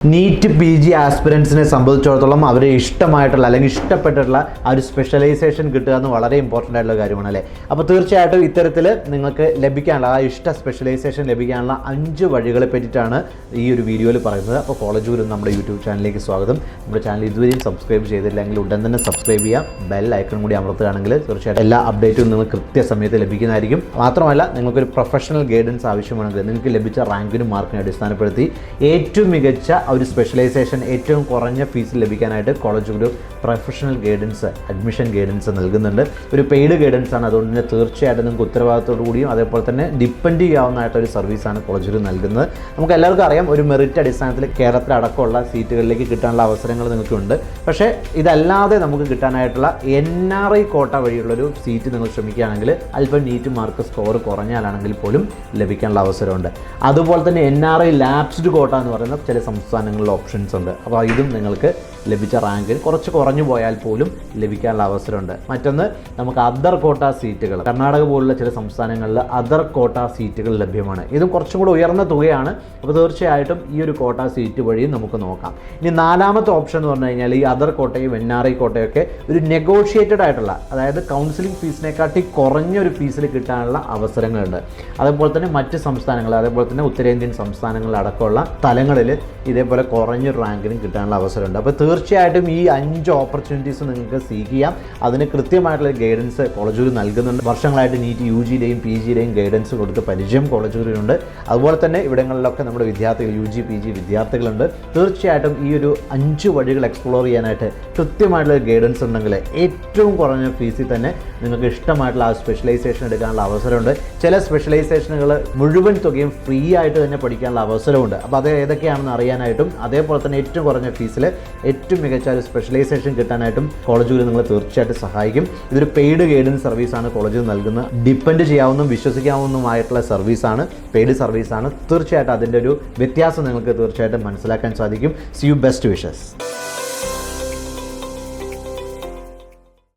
NEET P G ആസ്പിരൻസിനെ സംബന്ധിച്ചിടത്തോളം അവരെ ഇഷ്ടമായിട്ടുള്ള അല്ലെങ്കിൽ ഇഷ്ടപ്പെട്ടിട്ടുള്ള ആ ഒരു സ്പെഷ്യലൈസേഷൻ കിട്ടുക എന്ന് വളരെ ഇമ്പോർട്ടൻ്റ് ആയിട്ടുള്ള കാര്യമാണ് അല്ലേ. അപ്പോൾ തീർച്ചയായിട്ടും ഇത്തരത്തിൽ നിങ്ങൾക്ക് ലഭിക്കാനുള്ള ആ ഇഷ്ട സ്പെഷ്യലൈസേഷൻ ലഭിക്കാനുള്ള 5 വഴികളെ പറ്റിയിട്ടാണ് ഈ ഒരു വീഡിയോയിൽ പറയുന്നത്. അപ്പോൾ കോളേജ് ഗുരു നമ്മുടെ യൂട്യൂബ് ചാനലിലേക്ക് സ്വാഗതം. നമ്മുടെ ചാനൽ ഇതുവരെയും സബ്സ്ക്രൈബ് ചെയ്തില്ലെങ്കിൽ ഉടൻ തന്നെ സബ്സ്ക്രൈബ് ചെയ്യാം. ബെൽ ഐക്കൺ കൂടി അമർത്തുകയാണെങ്കിൽ തീർച്ചയായിട്ടും എല്ലാ അപ്ഡേറ്റും നിങ്ങൾക്ക് കൃത്യസമയത്ത് ലഭിക്കുന്നതായിരിക്കും. മാത്രമല്ല നിങ്ങൾക്കൊരു പ്രൊഫഷണൽ ഗൈഡൻസ് ആവശ്യമാണെങ്കിൽ നിങ്ങൾക്ക് ലഭിച്ച റാങ്കിനും മാർക്കിനെ അടിസ്ഥാനപ്പെടുത്തി ഏറ്റവും മികച്ച ഒരു സ്പെഷ്യലൈസേഷൻ ഏറ്റവും കുറഞ്ഞ ഫീസിൽ ലഭിക്കാനായിട്ട് കോളേജ് ഗുരു പ്രൊഫഷണൽ ഗൈഡൻസ് അഡ്മിഷൻ ഗൈഡൻസ് നൽകുന്നുണ്ട്. ഒരു പെയ്ഡ് ഗൈഡൻസ് ആണ്. അതുകൊണ്ട് തന്നെ തീർച്ചയായിട്ടും നിങ്ങൾക്ക് ഉത്തരവാദിത്തോടു കൂടിയും അതേപോലെ തന്നെ ഡിപ്പെൻഡ് ചെയ്യാവുന്നതായിട്ടൊരു സർവീസാണ് കോളേജ് ഗുരു നൽകുന്നത്. നമുക്ക് എല്ലാവർക്കും അറിയാം, ഒരു മെറിറ്റ് അടിസ്ഥാനത്തിൽ കേരളത്തിലടക്കമുള്ള സീറ്റുകളിലേക്ക് കിട്ടാനുള്ള അവസരങ്ങൾ നിങ്ങൾക്കുണ്ട്. പക്ഷേ ഇതല്ലാതെ നമുക്ക് കിട്ടാനായിട്ടുള്ള NRI കോട്ട വഴിയുള്ളൊരു സീറ്റ് നിങ്ങൾ ശ്രമിക്കുകയാണെങ്കിൽ അല്പം നീറ്റ് മാർക്ക് സ്കോർ കുറഞ്ഞാലാണെങ്കിൽ പോലും ലഭിക്കാനുള്ള അവസരമുണ്ട്. അതുപോലെ തന്നെ NRI ലാപ്സ്ഡ് കോട്ട എന്ന് പറയുന്ന ചില സംസ്ഥാനങ്ങളിലെ ഓപ്ഷൻസ് ഉണ്ട്. അപ്പോൾ ഇതും നിങ്ങൾക്ക് ലഭിച്ച റാങ്കിൽ കുറച്ച് കുറഞ്ഞു പോയാൽ പോലും ലഭിക്കാനുള്ള അവസരമുണ്ട്. മറ്റൊന്ന്, നമുക്ക് അതർ കോട്ട സീറ്റുകൾ, കർണാടക പോലുള്ള ചില സംസ്ഥാനങ്ങളിൽ അതർ കോട്ട സീറ്റുകൾ ലഭ്യമാണ്. ഇതും കുറച്ചും കൂടെ ഉയർന്ന തുകയാണ്. അപ്പോൾ തീർച്ചയായിട്ടും ഈ ഒരു കോട്ട സീറ്റ് വഴിയും നമുക്ക് നോക്കാം. ഇനി നാലാമത്തെ ഓപ്ഷൻ എന്ന് പറഞ്ഞു കഴിഞ്ഞാൽ ഈ അതർ കോട്ടയും NRI കോട്ടയൊക്കെ ഒരു നെഗോഷിയേറ്റഡ് ആയിട്ടുള്ള, അതായത് കൗൺസിലിംഗ് ഫീസിനെക്കാട്ടി കുറഞ്ഞൊരു ഫീസിൽ കിട്ടാനുള്ള അവസരങ്ങളുണ്ട്. അതേപോലെ തന്നെ മറ്റ് സംസ്ഥാനങ്ങൾ, അതേപോലെ തന്നെ ഉത്തരേന്ത്യൻ സംസ്ഥാനങ്ങളിലടക്കമുള്ള സ്ഥലങ്ങളിൽ ഇതേപോലെ കുറഞ്ഞൊരു റാങ്കിനും കിട്ടാനുള്ള അവസരമുണ്ട്. അപ്പോൾ തീർച്ചയായിട്ടും ഈ 5 ഓപ്പർച്യൂണിറ്റീസ് നിങ്ങൾക്ക് സീക്ക് ചെയ്യാം. അതിന് കൃത്യമായിട്ടുള്ള ഗൈഡൻസ് കോളേജ് ഗുരു നൽകുന്നുണ്ട്. വർഷങ്ങളായിട്ട് നീറ്റ് UGയുടെയും PGയുടെയും ഗൈഡൻസ് കൊടുത്ത് പരിചയം കോളേജ് ഗുരുവിനുണ്ട്. അതുപോലെ തന്നെ ഇവിടങ്ങളിലൊക്കെ നമ്മുടെ വിദ്യാർത്ഥികൾ UG PG വിദ്യാർത്ഥികളുണ്ട്. തീർച്ചയായിട്ടും ഈ ഒരു 5 വഴികൾ എക്സ്പ്ലോർ ചെയ്യാനായിട്ട് കൃത്യമായിട്ടുള്ള ഗൈഡൻസ് ഉണ്ടെങ്കിൽ ഏറ്റവും കുറഞ്ഞ ഫീസിൽ തന്നെ നിങ്ങൾക്ക് ഇഷ്ടമായിട്ടുള്ള ആ സ്പെഷ്യലൈസേഷൻ എടുക്കാനുള്ള അവസരമുണ്ട്. ചില സ്പെഷ്യലൈസേഷനുകൾ മുഴുവൻ തുകയും ഫ്രീ ആയിട്ട് തന്നെ പഠിക്കാനുള്ള അവസരമുണ്ട്. അപ്പോൾ അത് ഏതൊക്കെയാണെന്ന് അറിയാനായിട്ടും അതേപോലെ തന്നെ ഏറ്റവും കുറഞ്ഞ ഫീസിൽ ഏറ്റവും മികച്ച ഒരു സ്പെഷ്യലൈസേഷൻ കിട്ടാനായിട്ടും കോളേജ് ഗുരു നിങ്ങളെ തീർച്ചയായിട്ടും സഹായിക്കും. ഇതൊരു പെയ്ഡ് ഗൈഡൻസ് സർവീസാണ് കോളേജ് നൽകുന്നത്. ഡിപ്പെൻഡ് ചെയ്യാവുന്നതും വിശ്വസിക്കാവുന്നതുമായിട്ടുള്ള സർവീസാണ്, പെയ്ഡ് സർവീസാണ്. തീർച്ചയായിട്ടും അതിൻ്റെ ഒരു വ്യത്യാസം നിങ്ങൾക്ക് തീർച്ചയായിട്ടും മനസ്സിലാക്കാൻ സാധിക്കും. C you best wishes.